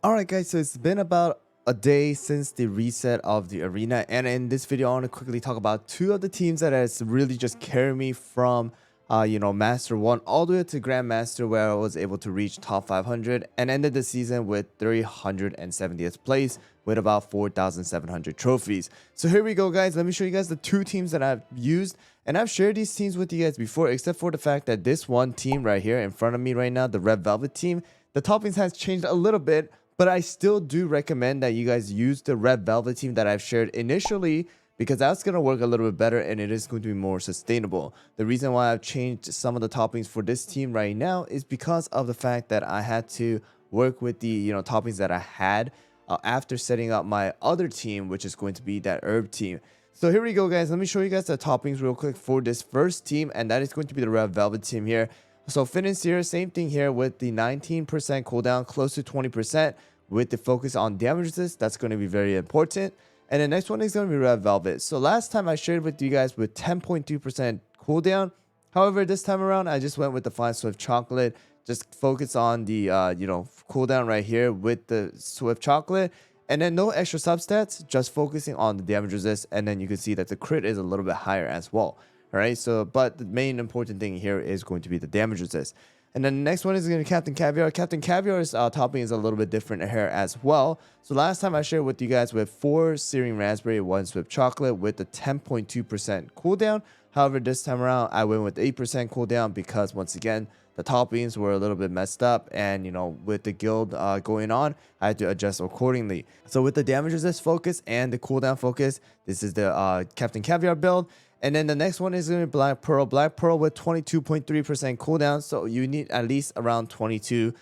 Alright guys, so it's been about a day since the reset of the arena, and in this video I want to quickly talk about two of the teams that has really just carried me from Master 1 all the way to Grandmaster, where I was able to reach top 500 and ended the season with 370th place with about 4,700 trophies. So here we go guys, let me show you guys the two teams that I've used, and I've shared these teams with you guys before, except for the fact that this one team right here in front of me right now, the Red Velvet team, the toppings has changed a little bit. But I still do recommend that you guys use the Red Velvet team that I've shared initially, because that's going to work a little bit better and it is going to be more sustainable. The reason why I've changed some of the toppings for this team right now is because of the fact that I had to work with the toppings that I had after setting up my other team, which is going to be that herb team. So here we go guys, let me show you guys the toppings real quick for this first team, and that is going to be the Red Velvet team here. So finish here, same thing here with the 19% cooldown, close to 20%. With the focus on damage resist, that's going to be very important. And the next one is going to be Red Velvet. So last time I shared with you guys with 10.2% cooldown. However, this time around, I just went with the Fine Swift Chocolate. Just focus on the, cooldown right here with the Swift Chocolate. And then no extra substats, just focusing on the damage resist. And then you can see that the crit is a little bit higher as well. All right, so, but the main important thing here is going to be the damage resist. And then the next one is going to be Captain Caviar. Captain Caviar's topping is a little bit different here as well. So last time I shared with you guys with 4 Searing Raspberry, 1 Swift Chocolate with the 10.2% cooldown. However, this time around, I went with 8% cooldown because, once again, the toppings were a little bit messed up. And, with the guild going on, I had to adjust accordingly. So with the damage resist focus and the cooldown focus, this is the Captain Caviar build. And then the next one is going to be Black Pearl. Black Pearl with 22.3% cooldown. So you need at least around 22,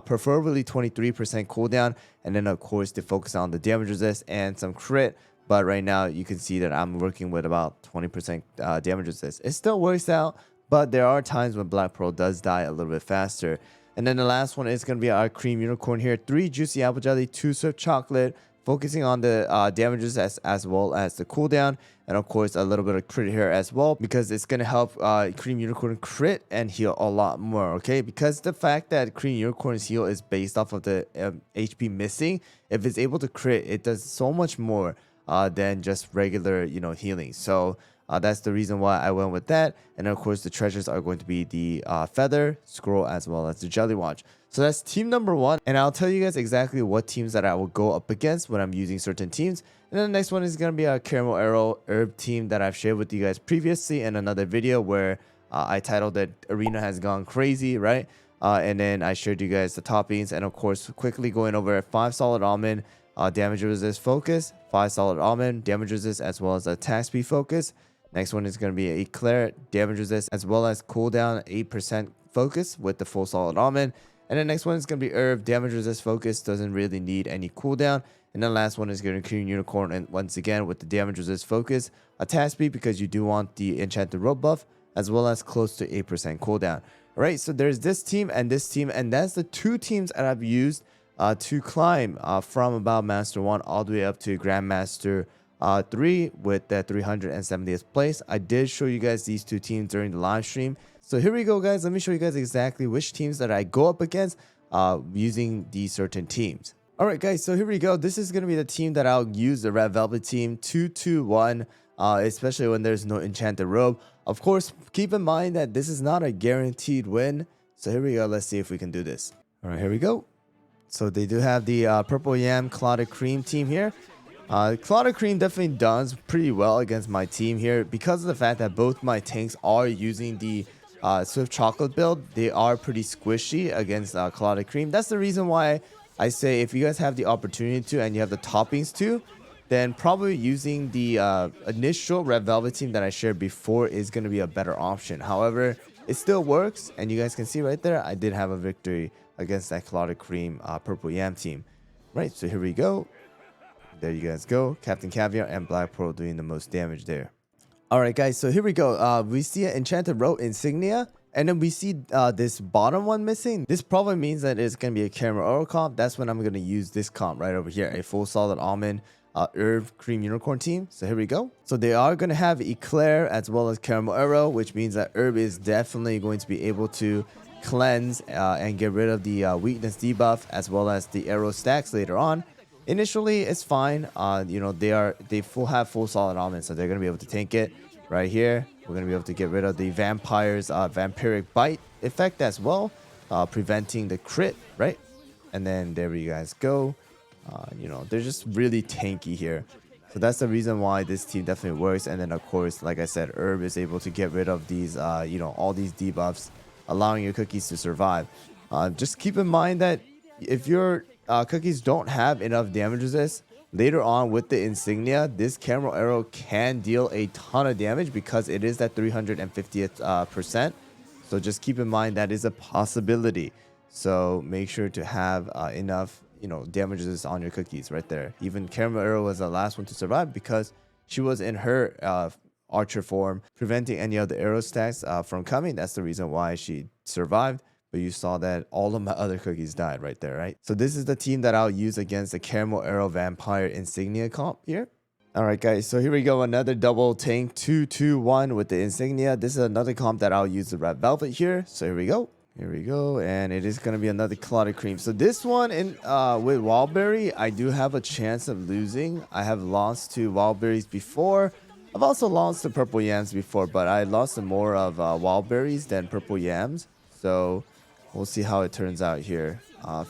preferably 23% cooldown. And then, of course, to focus on the damage resist and some crit. But right now, you can see that I'm working with about 20% damage resist. It still works out, but there are times when Black Pearl does die a little bit faster. And then the last one is going to be our Cream Unicorn here. 3 Juicy Apple Jelly, 2 Swift Chocolate. Focusing on the damages as well as the cooldown, and of course a little bit of crit here as well, because it's going to help Cream Unicorn crit and heal a lot more, okay? Because the fact that Cream Unicorn's heal is based off of the HP missing, if it's able to crit, it does so much more than just regular healing. So that's the reason why I went with that. And of course the treasures are going to be the feather, scroll, as well as the jelly watch. So that's team number 1, and I'll tell you guys exactly what teams that I will go up against when I'm using certain teams. And then the next one is going to be a Caramel Arrow herb team that I've shared with you guys previously in another video, where I titled that Arena Has Gone Crazy, right? And then I showed you guys the toppings, and of course quickly going over 5 Solid Almond, damage resist focus, 5 Solid Almond, damage resist, as well as attack speed focus. Next one is going to be Eclair, damage resist, as well as cooldown 8% focus with the full Solid Almond. And the next one is going to be Herb, damage resist focus, doesn't really need any cooldown. And the last one is going to Cream Unicorn, and once again with the damage resist focus, attack speed, because you do want the enchanted rope buff, as well as close to 8% cooldown. Alright, so there's this team, and that's the two teams that I've used to climb from about Master 1 all the way up to Grandmaster 3 with the 370th place. I did show you guys these two teams during the live stream. So here we go guys, let me show you guys exactly which teams that I go up against using these certain teams. Alright guys, so here we go. This is going to be the team that I'll use, the Red Velvet team, 2-2-1, especially when there's no enchanted robe. Of course, keep in mind that this is not a guaranteed win. So here we go, let's see if we can do this. Alright, here we go. So they do have the Purple Yam Clotted Cream team here. Clotted Cream definitely does pretty well against my team here, because of the fact that both my tanks are using the Swift Chocolate build. They are pretty squishy against Clotted Cream. That's the reason why I say if you guys have the opportunity to and you have the toppings to, then probably using the initial Red Velvet team that I shared before is going to be a better option. However, it still works, and you guys can see right there, I did have a victory against that Clotted Cream Purple Yam team. Right, so here we go. There you guys go. Captain Caviar and Black Pearl doing the most damage there. Alright guys, so here we go. We see an enchanted rope insignia, and then we see this bottom one missing. This probably means that it's going to be a Caramel Arrow comp. That's when I'm going to use this comp right over here, a full Solid Almond Herb Cream Unicorn team. So here we go. So they are going to have Eclair as well as Caramel Arrow, which means that Herb is definitely going to be able to cleanse and get rid of the weakness debuff as well as the arrow stacks later on. Initially, it's fine. You know, they have full solid almonds, so they're gonna be able to tank it. Right here, we're gonna be able to get rid of the vampire's vampiric bite effect as well, preventing the crit, right? And then there you guys go. You know, they're just really tanky here. So that's the reason why this team definitely works. And then of course, like I said, Herb is able to get rid of these, you know, all these debuffs, allowing your cookies to survive. Just keep in mind that if your cookies don't have enough damage resist, later on with the insignia, this camera arrow can deal a ton of damage because it is that 350th percent. So just keep in mind that is a possibility. So make sure to have enough, you know, damage resist on your cookies right there. Even camera arrow was the last one to survive because she was in her archer form, preventing any of the arrow stacks from coming. That's the reason why she survived. But you saw that all of my other cookies died right there, right? So this is the team that I'll use against the Caramel Arrow Vampire Insignia comp here. All right, guys. So here we go. Another double tank 2-2-1 with the Insignia. This is another comp that I'll use the Red Velvet here. So here we go. Here we go. And it is going to be another Clotted Cream. So this one in with Wildberry, I do have a chance of losing. I have lost to Wildberries before. I've also lost to Purple Yams before, but I lost to more of Wildberries than Purple Yams. So we'll see how it turns out here.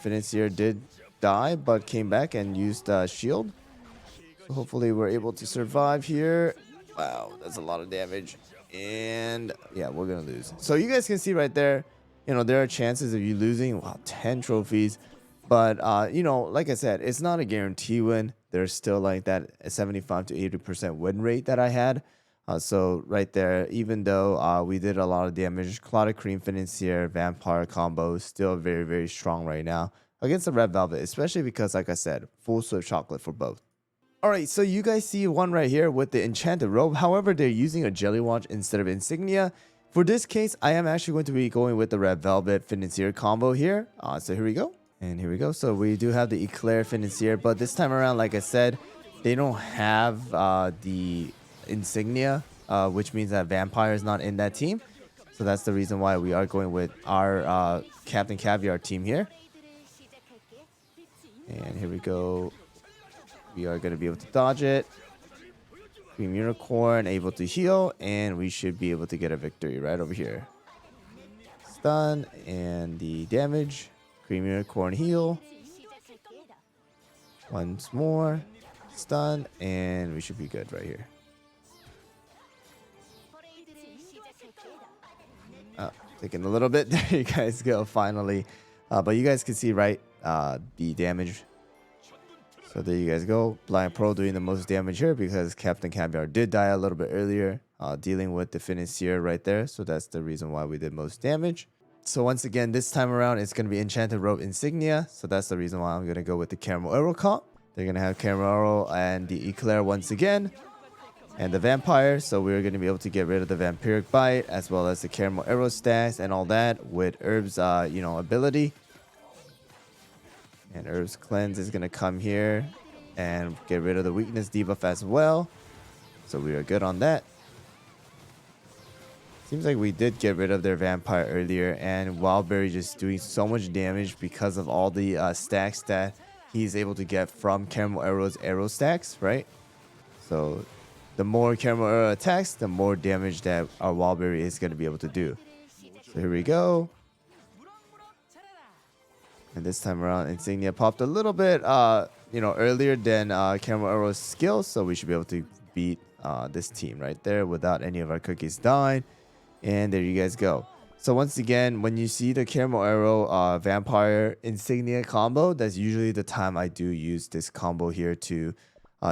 Financier did die, but came back and used shield. So hopefully we're able to survive here. Wow, that's a lot of damage. And yeah, we're going to lose. So you guys can see right there, you know, there are chances of you losing. Wow, 10 trophies. But, you know, like I said, it's not a guarantee win. There's still like that 75 to 80% win rate that I had. So right there, even though we did a lot of damage, Clotted Cream, Financier, Vampire combo is still very, very strong right now against the Red Velvet, especially because, like I said, full Swift Chocolate for both. Alright, so you guys see one right here with the Enchanted Robe. However, they're using a Jelly Watch instead of Insignia. For this case, I am actually going to be going with the Red Velvet Financier combo here. So here we go. And here we go. So we do have the Eclair Financier, but this time around, like I said, they don't have the Insignia, which means that Vampire is not in that team. So that's the reason why we are going with our Captain Caviar team here. And here we go. We are going to be able to dodge it. Cream Unicorn able to heal, and we should be able to get a victory right over here. Stun and the damage. Cream Unicorn heal. Once more. Stun, and we should be good right here. Taking a little bit. There you guys go, finally. But you guys can see, right, the damage. So there you guys go. Blind Pearl doing the most damage here because Captain Caviar did die a little bit earlier, dealing with the Financier right there. So that's the reason why we did most damage. So once again, this time around, it's going to be Enchanted Robe Insignia. So that's the reason why I'm going to go with the Caramel Arrow comp. They're going to have Caramel Arrow and the Eclair once again. And the Vampire. So we're going to be able to get rid of the Vampiric Bite as well as the Caramel Arrow stacks and all that with Herb's, you know, ability. And Herb's Cleanse is going to come here and get rid of the weakness debuff as well. So we are good on that. Seems like we did get rid of their Vampire earlier. And Wildberry just doing so much damage because of all the stacks that he's able to get from Caramel Arrow's arrow stacks, right? So the more Caramel Arrow attacks, the more damage that our Wildberry is going to be able to do. So here we go. And this time around, Insignia popped a little bit, you know, earlier than Caramel Arrow's skills. So we should be able to beat this team right there without any of our cookies dying. And there you guys go. So once again, when you see the Caramel Arrow Vampire Insignia combo, that's usually the time I do use this combo here to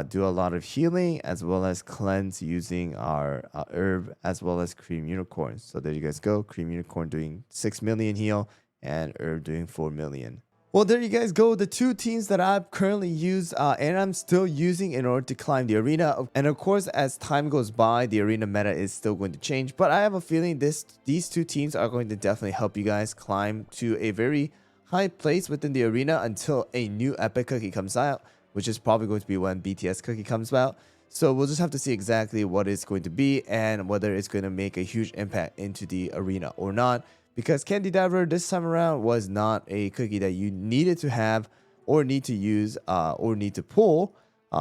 do a lot of healing as well as cleanse using our herb as well as Cream Unicorn. So there you guys go. Cream Unicorn doing 6 million heal and herb doing 4 million. Well, there you guys go. The two teams that I've currently used and I'm still using in order to climb the arena. And of course, as time goes by, the arena meta is still going to change. But I have a feeling these two teams are going to definitely help you guys climb to a very high place within the arena until a new epic cookie comes out, which is probably going to be when BTS cookie comes out. So we'll just have to see exactly what it's going to be and whether it's going to make a huge impact into the arena or not. because Candy Diver this time around was not a cookie that you needed to have or need to use or need to pull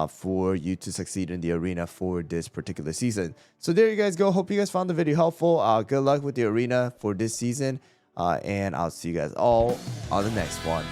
for you to succeed in the arena for this particular season. So there you guys go. Hope you guys found the video helpful. Good luck with the arena for this season, and I'll see you guys all on the next one.